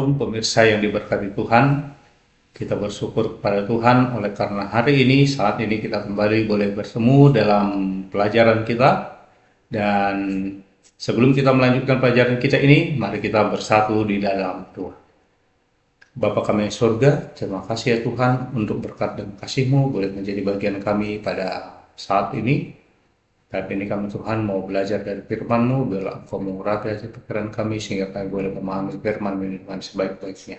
Shalom pemirsa yang diberkati Tuhan. Kita bersyukur kepada Tuhan oleh karena hari ini, saat ini kita kembali boleh bertemu dalam pelajaran kita. Dan sebelum kita melanjutkan pelajaran kita ini, mari kita bersatu di dalam doa. Bapa kami yang surga, terima kasih ya Tuhan untuk berkat dan kasih-Mu boleh menjadi bagian kami pada saat ini. Saat ini kami Tuhan mau belajar dari firman-Mu, biarlah Engkau mengurapi hati pikiran kami sehingga kami boleh memahami firman dengan sebaik-baiknya.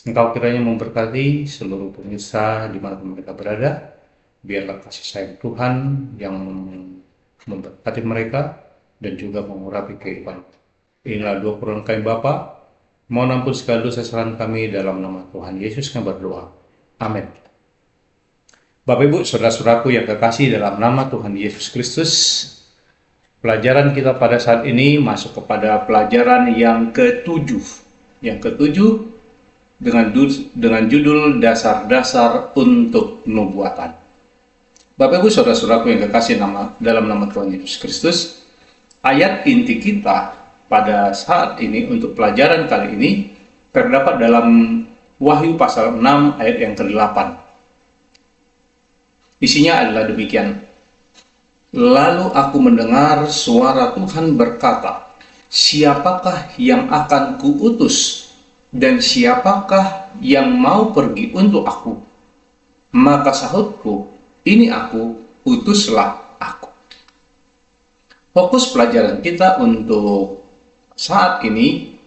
Engkau kiranya memberkati seluruh pemirsa di mana mereka berada. Biarlah kasih sayang Tuhan yang memberkati mereka dan juga mengurapi kehidupan. Inilah doa permohonan kami Bapa. Mohon ampun segala dosa kesalahan kami dalam nama Tuhan Yesus kami berdoa. Amin. Bapak Ibu, saudara-saudaraku yang kekasih dalam nama Tuhan Yesus Kristus, pelajaran kita pada saat ini masuk kepada pelajaran yang ketujuh. Yang ketujuh dengan judul dasar-dasar untuk nubuatan. Bapak Ibu, saudara-saudaraku yang kekasih dalam nama Tuhan Yesus Kristus, ayat inti kita pada saat ini untuk pelajaran kali ini terdapat dalam Wahyu pasal 6 ayat yang ke-8. Isinya adalah demikian. Lalu aku mendengar suara Tuhan berkata, siapakah yang akan kuutus dan siapakah yang mau pergi untuk aku? Maka sahutku, ini aku, utuslah aku. Fokus pelajaran kita untuk saat ini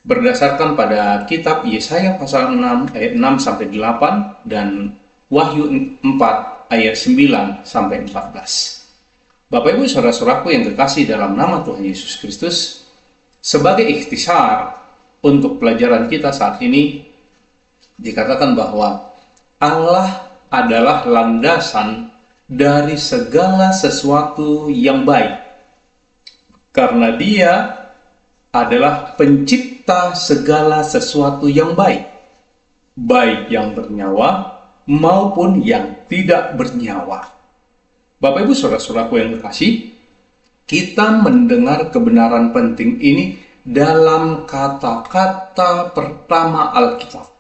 berdasarkan pada kitab Yesaya pasal 6 ayat 6 sampai 8 dan Wahyu 4 ayat 9 sampai 14. Bapak Ibu saudara-saudaraku yang kekasih dalam nama Tuhan Yesus Kristus, sebagai ikhtisar untuk pelajaran kita saat ini dikatakan bahwa Allah adalah landasan dari segala sesuatu yang baik. Karena Dia adalah pencipta segala sesuatu yang baik, baik yang bernyawa maupun yang tidak bernyawa. Bapak Ibu saudara-saudaraku yang kekasih, kita mendengar kebenaran penting ini dalam kata-kata pertama Alkitab.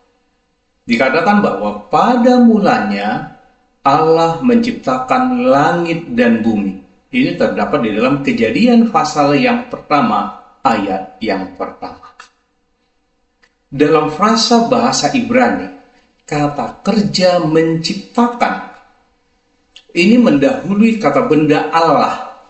Dikatakan bahwa pada mulanya Allah menciptakan langit dan bumi. Ini terdapat di dalam Kejadian pasal yang pertama, ayat yang pertama. Dalam frasa bahasa Ibrani, kata kerja menciptakan ini mendahului kata benda Allah,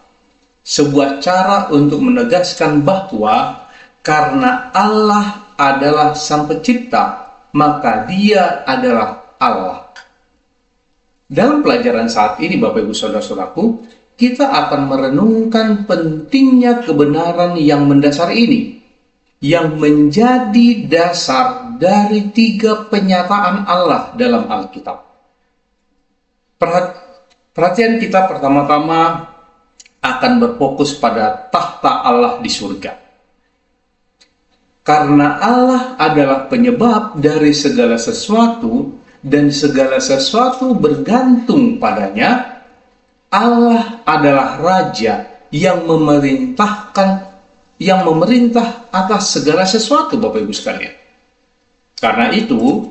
sebuah cara untuk menegaskan bahwa karena Allah adalah sang pencipta, maka Dia adalah Allah. Dalam pelajaran saat ini Bapak Ibu saudara-saudaraku, kita akan merenungkan pentingnya kebenaran yang mendasar ini, yang menjadi dasar dari 3 penyataan Allah dalam Alkitab. Perhatian kita pertama-tama akan berfokus pada tahta Allah di surga. Karena Allah adalah penyebab dari segala sesuatu dan segala sesuatu bergantung padanya, Allah adalah Raja yang memerintah atas segala sesuatu, Bapak Ibu sekalian. Karena itu,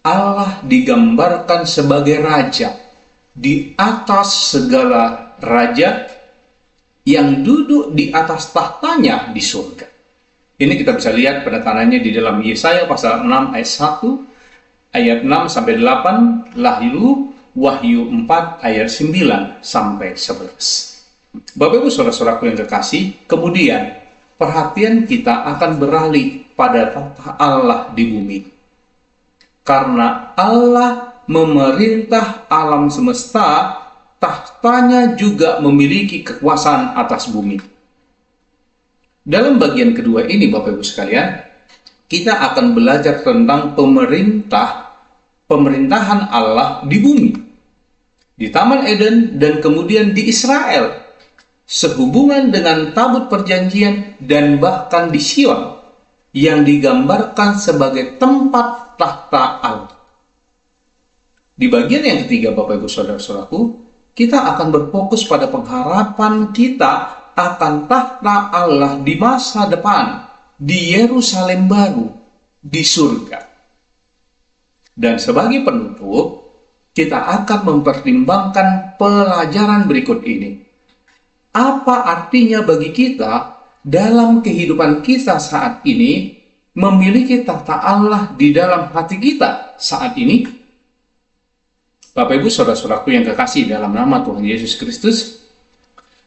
Allah digambarkan sebagai Raja di atas segala raja yang duduk di atas tahtanya di surga. Ini kita bisa lihat penekanannya di dalam Yesaya pasal 6 ayat 1, ayat 6 sampai 8, lalu Wahyu 4 ayat 9 sampai 11. Bapak Ibu saudara-saudaraku yang kekasih, kemudian perhatian kita akan beralih pada tahta Allah di bumi. Karena Allah memerintah alam semesta, tahtanya juga memiliki kekuasaan atas bumi. Dalam bagian kedua ini Bapak Ibu sekalian, kita akan belajar tentang pemerintahan Allah di bumi, di Taman Eden dan kemudian di Israel, sehubungan dengan tabut perjanjian dan bahkan di Sion yang digambarkan sebagai tempat tahta Allah. Di bagian yang ketiga Bapak Ibu saudara-saudaraku, kita akan berfokus pada pengharapan kita akan tahta Allah di masa depan, di Yerusalem baru, di surga. Dan sebagai penutup, kita akan mempertimbangkan pelajaran berikut ini. Apa artinya bagi kita dalam kehidupan kita saat ini memiliki tahta Allah di dalam hati kita saat ini? Bapak Ibu saudara-saudaraku yang kekasih dalam nama Tuhan Yesus Kristus,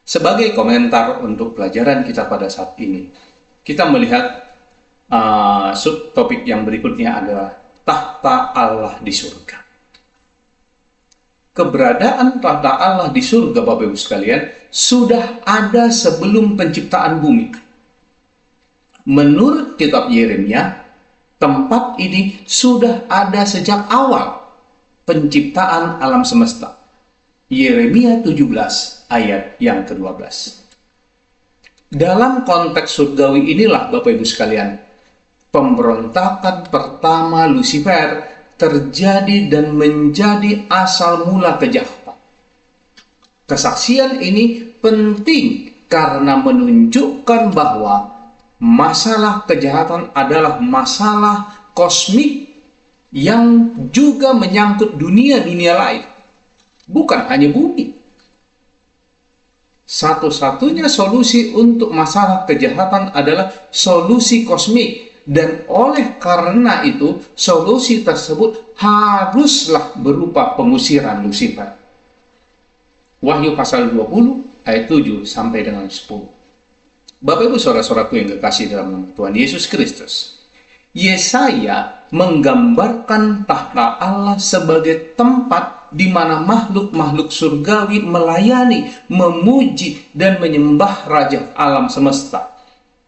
sebagai komentar untuk pelajaran kita pada saat ini, kita melihat subtopik yang berikutnya adalah tahta Allah di surga. Keberadaan tahta Allah di surga, Bapak Ibu sekalian, sudah ada sebelum penciptaan bumi. Menurut kitab Yeremia, tempat ini sudah ada sejak awal penciptaan alam semesta. Yeremia 17 ayat yang ke-12. Dalam konteks surgawi inilah, Bapak Ibu sekalian, pemberontakan pertama Lucifer terjadi dan menjadi asal mula kejahatan. Kesaksian ini penting karena menunjukkan bahwa masalah kejahatan adalah masalah kosmik yang juga menyangkut dunia-dunia lain, bukan hanya bumi. Satu-satunya solusi untuk masalah kejahatan adalah solusi kosmik. Dan oleh karena itu, solusi tersebut haruslah berupa pengusiran Lucifer. Wahyu pasal 20 ayat 7 sampai dengan 10. Bapak Ibu saudara-saudaraku yang kekasih dalam nama Tuhan Yesus Kristus, Yesaya menggambarkan tahta Allah sebagai tempat di mana makhluk-makhluk surgawi melayani, memuji, dan menyembah Raja alam semesta.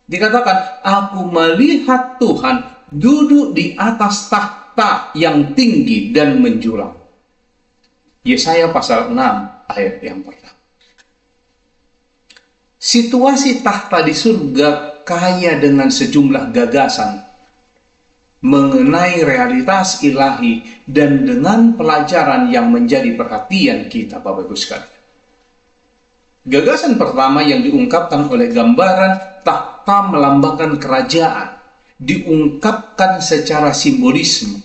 Dikatakan, aku melihat Tuhan duduk di atas tahta yang tinggi dan menjulang. Yesaya pasal 6 ayat yang pertama. Situasi tahta di surga kaya dengan sejumlah gagasan mengenai realitas ilahi dan dengan pelajaran yang menjadi perhatian kita, Bapak Ibu sekalian. Gagasan pertama yang diungkapkan oleh gambaran tahta melambangkan kerajaan, diungkapkan secara simbolisme.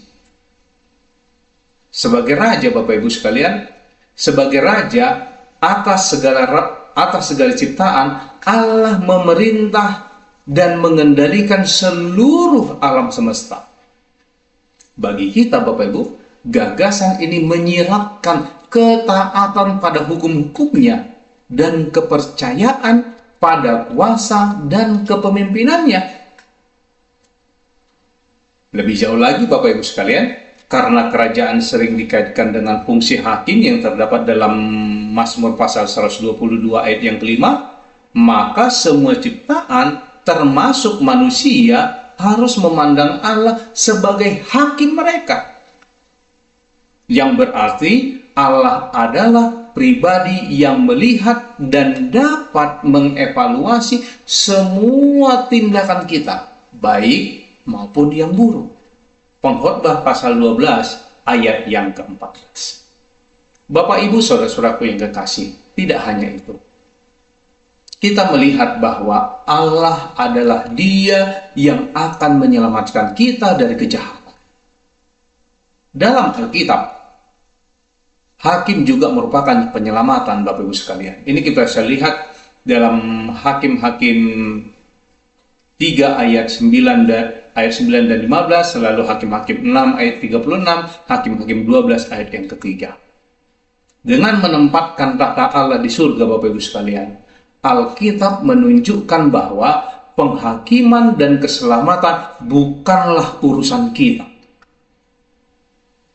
Sebagai raja, Bapak Ibu sekalian, sebagai raja atas segala ciptaan, Allah memerintah dan mengendalikan seluruh alam semesta. Bagi kita, Bapak Ibu, gagasan ini menyiratkan ketaatan pada hukum-hukumnya dan kepercayaan pada kuasa dan kepemimpinannya. Lebih jauh lagi, Bapak Ibu sekalian, karena kerajaan sering dikaitkan dengan fungsi hakim yang terdapat dalam Mazmur pasal 122 ayat yang kelima, maka semua ciptaan termasuk manusia harus memandang Allah sebagai hakim mereka. Yang berarti Allah adalah pribadi yang melihat dan dapat mengevaluasi semua tindakan kita, baik maupun yang buruk. Pengkhotbah pasal 12 ayat yang ke-14. Bapak Ibu saudara-saudaraku yang kekasih, tidak hanya itu. Kita melihat bahwa Allah adalah Dia yang akan menyelamatkan kita dari kejahatan. Dalam Alkitab, hakim juga merupakan penyelamatan, Bapak Ibu sekalian. Ini kita bisa lihat dalam Hakim-Hakim 3 ayat 9 dan 15, lalu Hakim-Hakim 6 ayat 36, Hakim-Hakim 12 ayat yang ketiga. Dengan menempatkan tahta Allah di surga, Bapak Ibu sekalian, Alkitab menunjukkan bahwa penghakiman dan keselamatan bukanlah urusan kita.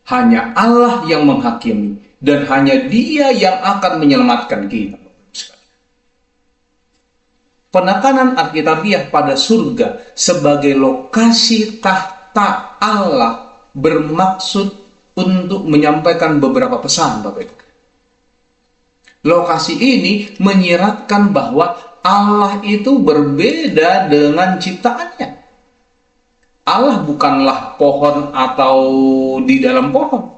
Hanya Allah yang menghakimi, dan hanya Dia yang akan menyelamatkan kita. Penekanan Alkitabiah pada surga sebagai lokasi tahta Allah bermaksud untuk menyampaikan beberapa pesan, Bapak Ibu. Lokasi ini menyiratkan bahwa Allah itu berbeda dengan ciptaannya. Allah bukanlah pohon atau di dalam pohon.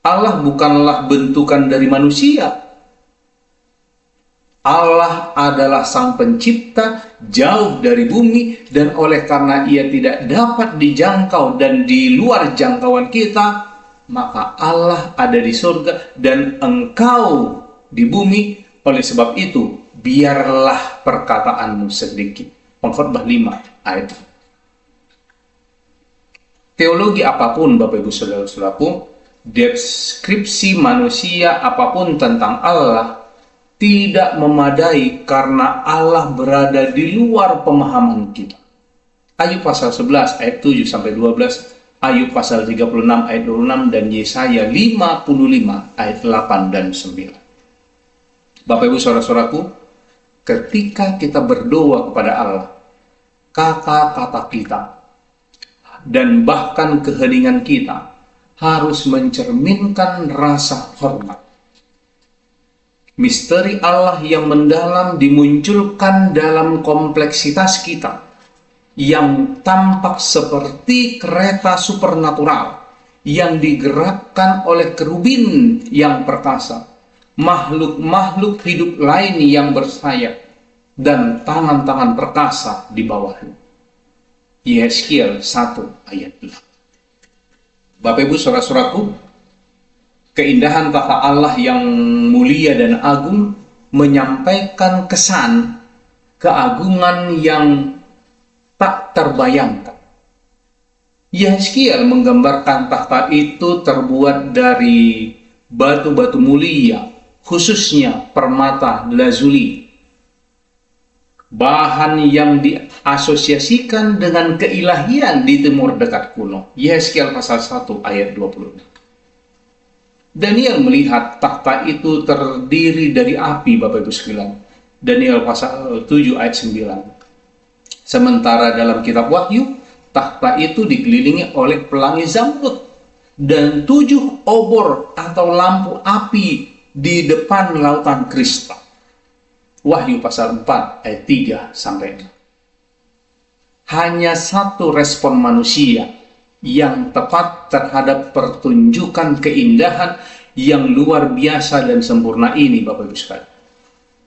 Allah bukanlah bentukan dari manusia. Allah adalah sang pencipta jauh dari bumi, dan oleh karena ia tidak dapat dijangkau dan di luar jangkauan kita, maka Allah ada di surga dan engkau di bumi. Oleh sebab itu, biarlah perkataanmu sedikit. Pengkhotbah 5 ayat. Teologi apapun, Bapak Ibu Saudara-saudaraku, deskripsi manusia apapun tentang Allah tidak memadai karena Allah berada di luar pemahaman kita. Ayub pasal 11 ayat 7 sampai 12, Ayub pasal 36 ayat 26, dan Yesaya 55 ayat 8 dan 9. Bapak Ibu Saudara-saudaraku, ketika kita berdoa kepada Allah, kata-kata kita dan bahkan keheningan kita harus mencerminkan rasa hormat. Misteri Allah yang mendalam dimunculkan dalam kompleksitas kita, yang tampak seperti kereta supernatural yang digerakkan oleh kerubin yang perkasa, makhluk-makhluk hidup lain yang bersayap, dan tangan-tangan perkasa di bawahnya. Yeskiel 1 ayat 2. Bapak Ibu Saudara-saudaraku, keindahan tata Allah yang mulia dan agung menyampaikan kesan keagungan yang tak terbayangkan. Yeskiel menggambarkan tahta itu terbuat dari batu-batu mulia, khususnya permata lazuli, bahan yang diasosiasikan dengan keilahian di timur dekat kuno. Yeskiel pasal 1 ayat 26. Daniel melihat tahta itu terdiri dari api, Bapak Ibu sekalian. Daniel pasal 7 ayat 9. Sementara dalam kitab Wahyu, tahta itu dikelilingi oleh pelangi zamrud dan 7 obor atau lampu api di depan lautan kristal. Wahyu pasal 4 ayat 3 sampai 6. Hanya satu respon manusia yang tepat terhadap pertunjukan keindahan yang luar biasa dan sempurna ini, Bapak Ibu sekalian.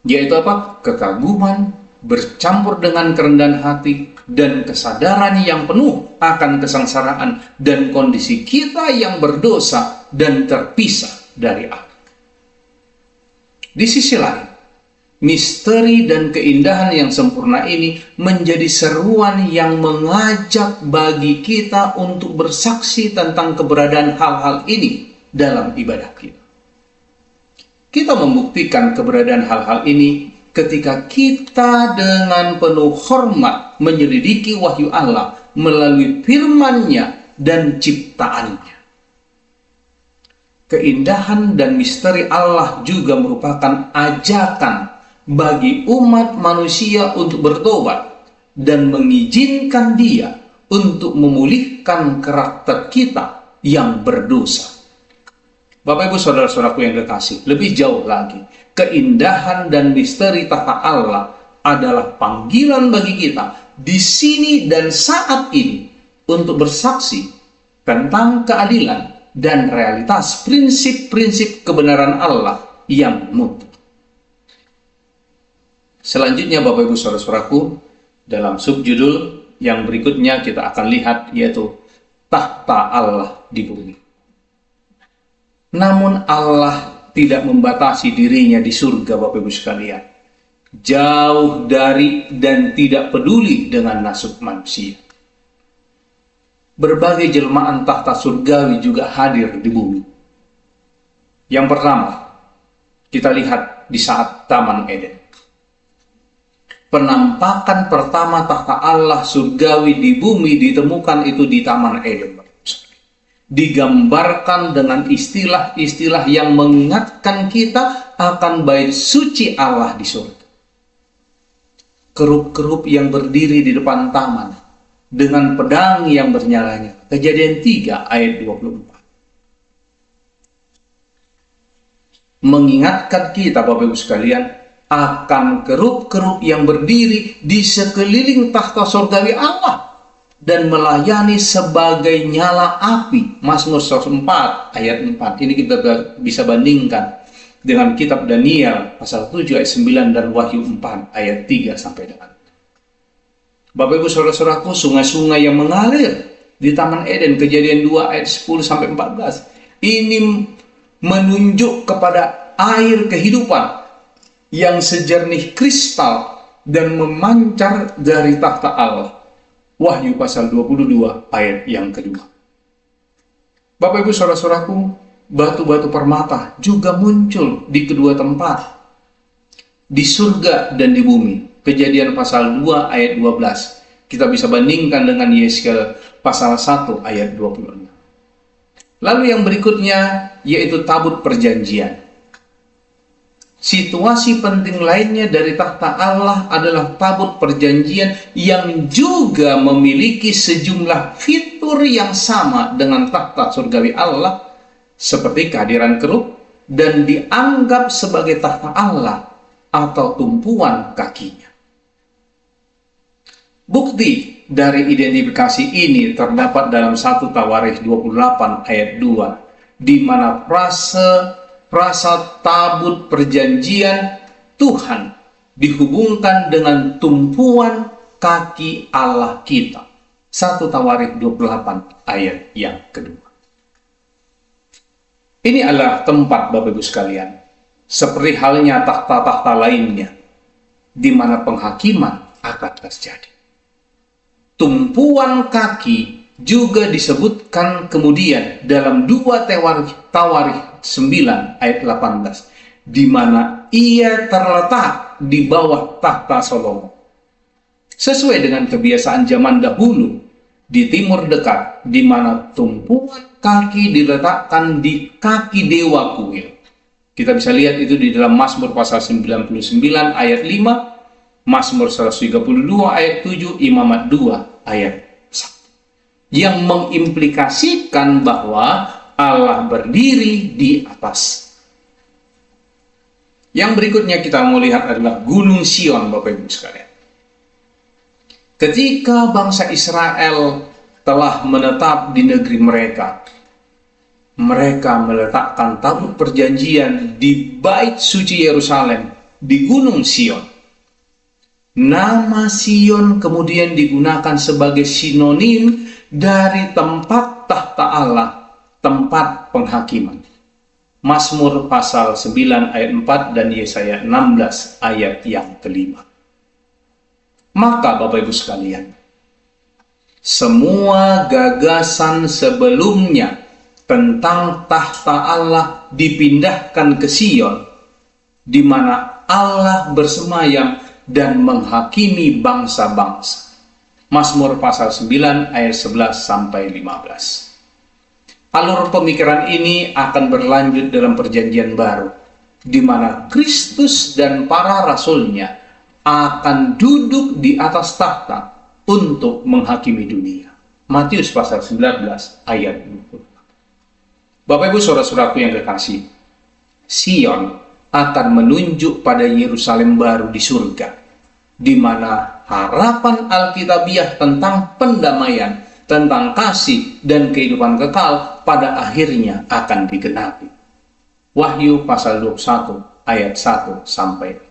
Yaitu apa? Kekaguman bercampur dengan kerendahan hati dan kesadaran yang penuh akan kesengsaraan dan kondisi kita yang berdosa dan terpisah dari Allah. Di sisi lain, misteri dan keindahan yang sempurna ini menjadi seruan yang mengajak bagi kita untuk bersaksi tentang keberadaan hal-hal ini dalam ibadah kita. Kita membuktikan keberadaan hal-hal ini ketika kita dengan penuh hormat menyelidiki wahyu Allah melalui firman-Nya dan ciptaannya. Keindahan dan misteri Allah juga merupakan ajakan bagi umat manusia untuk bertobat dan mengizinkan Dia untuk memulihkan karakter kita yang berdosa. Bapak Ibu Saudara-saudaraku yang kekasih, lebih jauh lagi, keindahan dan misteri tata Allah adalah panggilan bagi kita di sini dan saat ini untuk bersaksi tentang keadilan dan realitas prinsip-prinsip kebenaran Allah yang mutlak. Selanjutnya Bapak Ibu Saudara-saudaraku, dalam subjudul yang berikutnya kita akan lihat, yaitu tahta Allah di bumi. Namun Allah tidak membatasi dirinya di surga, Bapak Ibu sekalian. Jauh dari dan tidak peduli dengan nasib manusia. Berbagai jelmaan tahta surgawi juga hadir di bumi. Yang pertama, kita lihat di saat Taman Eden. Penampakan pertama tahta Allah surgawi di bumi ditemukan itu di Taman Eden. Digambarkan dengan istilah-istilah yang mengingatkan kita akan bait suci Allah di surga. Kerup-kerup yang berdiri di depan taman dengan pedang yang bernyala-nyala. Kejadian 3 ayat 24. Mengingatkan kita, Bapak Ibu sekalian, akan kerup-kerup yang berdiri di sekeliling tahta surgawi Allah dan melayani sebagai nyala api. Mazmur 104 ayat 4. Ini kita bisa bandingkan dengan kitab Daniel pasal 7 ayat 9 dan Wahyu 4 ayat 3 sampai dengan. Bapak Ibu Saudara-saudaraku, sungai-sungai yang mengalir di Taman Eden, Kejadian 2 ayat 10 sampai 14. Ini menunjuk kepada air kehidupan yang sejernih kristal dan memancar dari takhta Allah. Wahyu pasal 22 ayat yang kedua. Bapak Ibu Saudara-saudaraku, batu-batu permata juga muncul di kedua tempat, di surga dan di bumi. Kejadian pasal 2 ayat 12. Kita bisa bandingkan dengan Yeskel pasal 1 ayat 26. Lalu yang berikutnya yaitu tabut perjanjian. Situasi penting lainnya dari takhta Allah adalah tabut perjanjian yang juga memiliki sejumlah fitur yang sama dengan takhta surgawi Allah, seperti kehadiran kerub dan dianggap sebagai takhta Allah atau tumpuan kakinya. Bukti dari identifikasi ini terdapat dalam 1 Tawarikh 28 ayat 2, di mana frasa tabut perjanjian Tuhan dihubungkan dengan tumpuan kaki Allah kita. 1 Tawarikh 28 ayat yang kedua. Ini adalah tempat, Bapak Ibu sekalian, seperti halnya takhta-takhta lainnya, di mana penghakiman akan terjadi. Tumpuan kaki juga disebutkan kemudian dalam 2 Tawarikh 9 ayat 18, di mana ia terletak di bawah takhta Salomo. Sesuai dengan kebiasaan zaman dahulu di Timur Dekat, di mana tumpuan kaki diletakkan di kaki dewa kuil. Kita bisa lihat itu di dalam Mazmur pasal 99 ayat 5, Mazmur 132 ayat 7, Imamat 2 ayat 1. Yang mengimplikasikan bahwa Allah berdiri di atas. Yang berikutnya kita mau lihat adalah Gunung Sion, Bapak Ibu sekalian. Ketika bangsa Israel telah menetap di negeri mereka, mereka meletakkan tabut perjanjian di Bait Suci Yerusalem, di Gunung Sion. Nama Sion kemudian digunakan sebagai sinonim dari tempat takhta Allah, tempat penghakiman. Mazmur pasal 9 ayat 4 dan Yesaya 16 ayat yang kelima. Maka Bapak Ibu sekalian, semua gagasan sebelumnya tentang takhta Allah dipindahkan ke Sion, di mana Allah bersemayam dan menghakimi bangsa-bangsa. Mazmur pasal 9 ayat 11 sampai 15. Alur pemikiran ini akan berlanjut dalam perjanjian baru, di mana Kristus dan para rasulnya akan duduk di atas takhta untuk menghakimi dunia. Matius pasal 19 ayat 20. Bapak Ibu Saudara-saudaraku yang kekasih, Sion akan menunjuk pada Yerusalem baru di surga, di mana harapan Alkitabiah tentang pendamaian, tentang kasih dan kehidupan kekal pada akhirnya akan digenapi. Wahyu pasal 21 ayat 1 sampai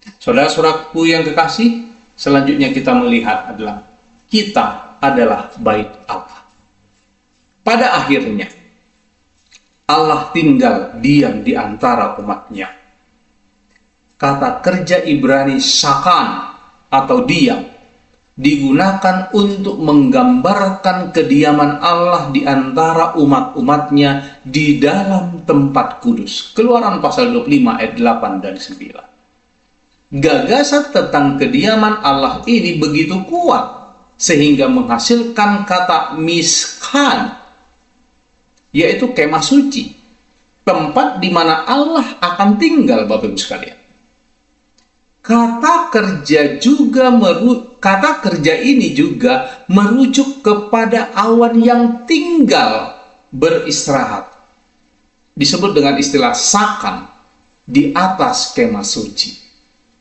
4. Saudara-saudaraku yang kekasih, selanjutnya kita melihat adalah kita adalah bait Allah. Pada akhirnya Allah tinggal diam di antara umatnya. Kata kerja Ibrani sakan atau diam digunakan untuk menggambarkan kediaman Allah di antara umat-umatnya di dalam tempat kudus. Keluaran pasal 25 ayat 8 dan 9. Gagasan tentang kediaman Allah ini begitu kuat sehingga menghasilkan kata miskan, yaitu kemah suci, tempat di mana Allah akan tinggal, Bapak Ibu sekalian. Kata kerja ini juga merujuk kepada awan yang tinggal beristirahat. Disebut dengan istilah sakan di atas kemah suci.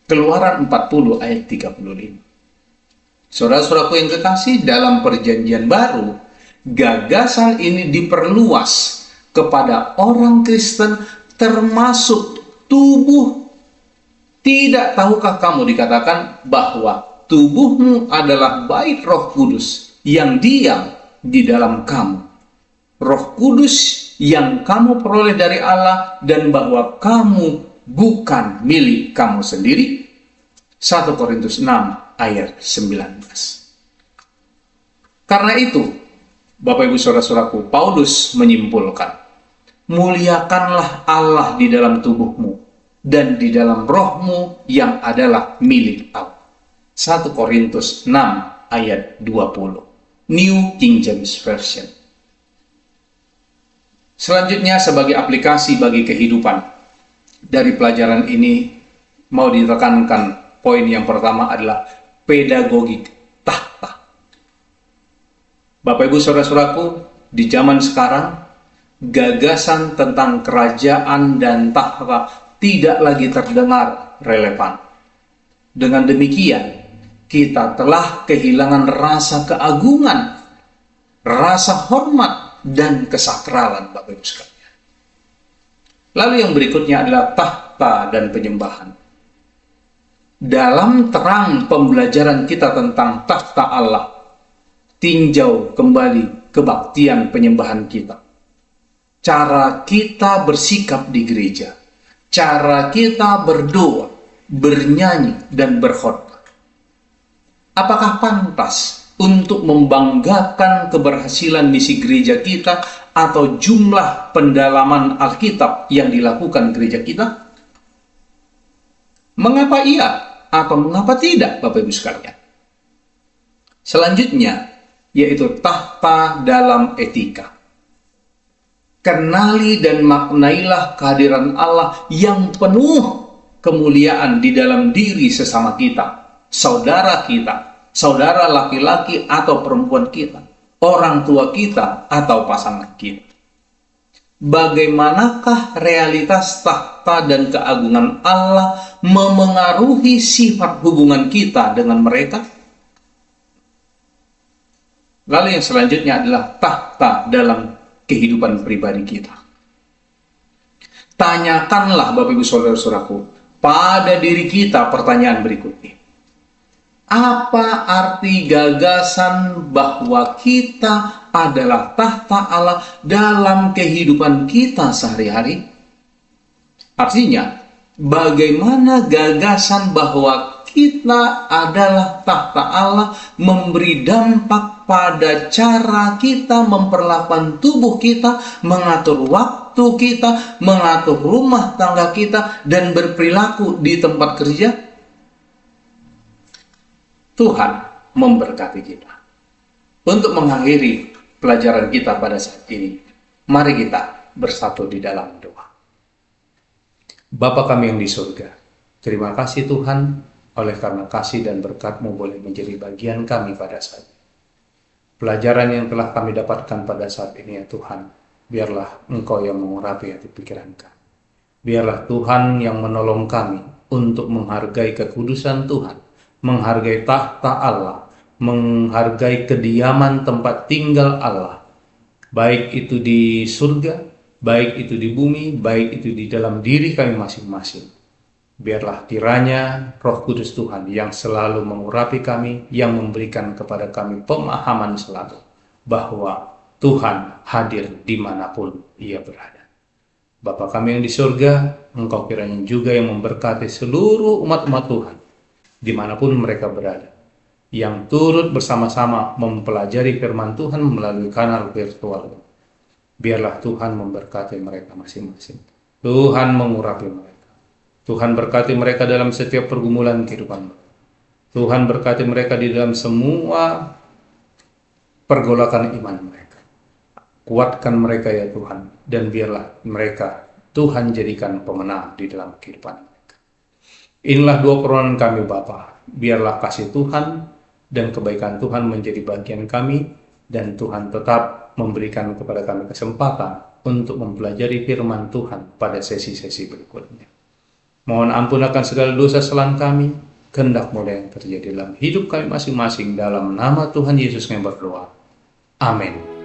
Keluaran 40 ayat 35. Saudara-saudaraku yang kekasih, dalam perjanjian baru, gagasan ini diperluas kepada orang Kristen termasuk tubuh. Tidak tahukah kamu, dikatakan bahwa tubuhmu adalah bait Roh Kudus yang diam di dalam kamu. Roh Kudus yang kamu peroleh dari Allah, dan bahwa kamu bukan milik kamu sendiri. 1 Korintus 6 ayat 19. Karena itu, Bapak Ibu Saudara-saudaraku, Paulus menyimpulkan, muliakanlah Allah di dalam tubuhmu dan di dalam rohmu yang adalah milik Allah. 1 Korintus 6 ayat 20. New King James Version. Selanjutnya, sebagai aplikasi bagi kehidupan dari pelajaran ini, mau ditekankan poin yang pertama adalah pedagogik tahta. Bapak Ibu Saudara-saudaraku, di zaman sekarang, gagasan tentang kerajaan dan tahta tidak lagi terdengar relevan. Dengan demikian, kita telah kehilangan rasa keagungan, rasa hormat, dan kesakralan, Bapak Ibu sekalian. Lalu yang berikutnya adalah tahta dan penyembahan. Dalam terang pembelajaran kita tentang tahta Allah, tinjau kembali kebaktian penyembahan kita. Cara kita bersikap di gereja, cara kita berdoa, bernyanyi, dan berkhotbah. Apakah pantas untuk membanggakan keberhasilan misi gereja kita atau jumlah pendalaman Alkitab yang dilakukan gereja kita? Mengapa iya atau mengapa tidak, Bapak Ibu sekalian? Selanjutnya, yaitu tahta dalam etika. Kenali dan maknailah kehadiran Allah yang penuh kemuliaan di dalam diri sesama kita, saudara laki-laki atau perempuan kita, orang tua kita atau pasangan kita. Bagaimanakah realitas tahta dan keagungan Allah memengaruhi sifat hubungan kita dengan mereka? Lalu yang selanjutnya adalah tahta dalam kehidupan pribadi kita. Tanyakanlah, Bapak Ibu Saudara-saudaraku, pada diri kita pertanyaan berikut ini. Apa arti gagasan bahwa kita adalah tahta Allah dalam kehidupan kita sehari-hari? Artinya, bagaimana gagasan bahwa kita adalah tahta Allah memberi dampak pada cara kita memperlakukan tubuh kita, mengatur waktu kita, mengatur rumah tangga kita, dan berperilaku di tempat kerja? Tuhan memberkati kita. Untuk mengakhiri pelajaran kita pada saat ini, mari kita bersatu di dalam doa. Bapa kami yang di surga, terima kasih Tuhan, oleh karena kasih dan berkat-Mu boleh menjadi bagian kami pada saat ini. Pelajaran yang telah kami dapatkan pada saat ini, ya Tuhan, biarlah Engkau yang mengurapi hati pikiran kami. Biarlah Tuhan yang menolong kami untuk menghargai kekudusan Tuhan, menghargai tahta Allah, menghargai kediaman tempat tinggal Allah, baik itu di surga, baik itu di bumi, baik itu di dalam diri kami masing-masing. Biarlah kiranya Roh Kudus Tuhan yang selalu mengurapi kami, yang memberikan kepada kami pemahaman selalu bahwa Tuhan hadir dimanapun Ia berada. Bapa kami yang di surga, Engkau kiranya juga yang memberkati seluruh umat-umat Tuhan dimanapun mereka berada, yang turut bersama-sama mempelajari firman Tuhan melalui kanal virtual. Biarlah Tuhan memberkati mereka masing-masing. Tuhan mengurapi mereka. Tuhan berkati mereka dalam setiap pergumulan kehidupan mereka. Tuhan berkati mereka di dalam semua pergolakan iman mereka. Kuatkan mereka ya Tuhan, dan biarlah mereka Tuhan jadikan pemenang di dalam kehidupan mereka. Inilah doa permohonan kami Bapa. Biarlah kasih Tuhan dan kebaikan Tuhan menjadi bagian kami, dan Tuhan tetap memberikan kepada kami kesempatan untuk mempelajari firman Tuhan pada sesi-sesi berikutnya. Mohon ampun akan segala dosa kesalahan kami, kehendak-Mu yang terjadi dalam hidup kami masing-masing, dalam nama Tuhan Yesus kami berdoa. Amin.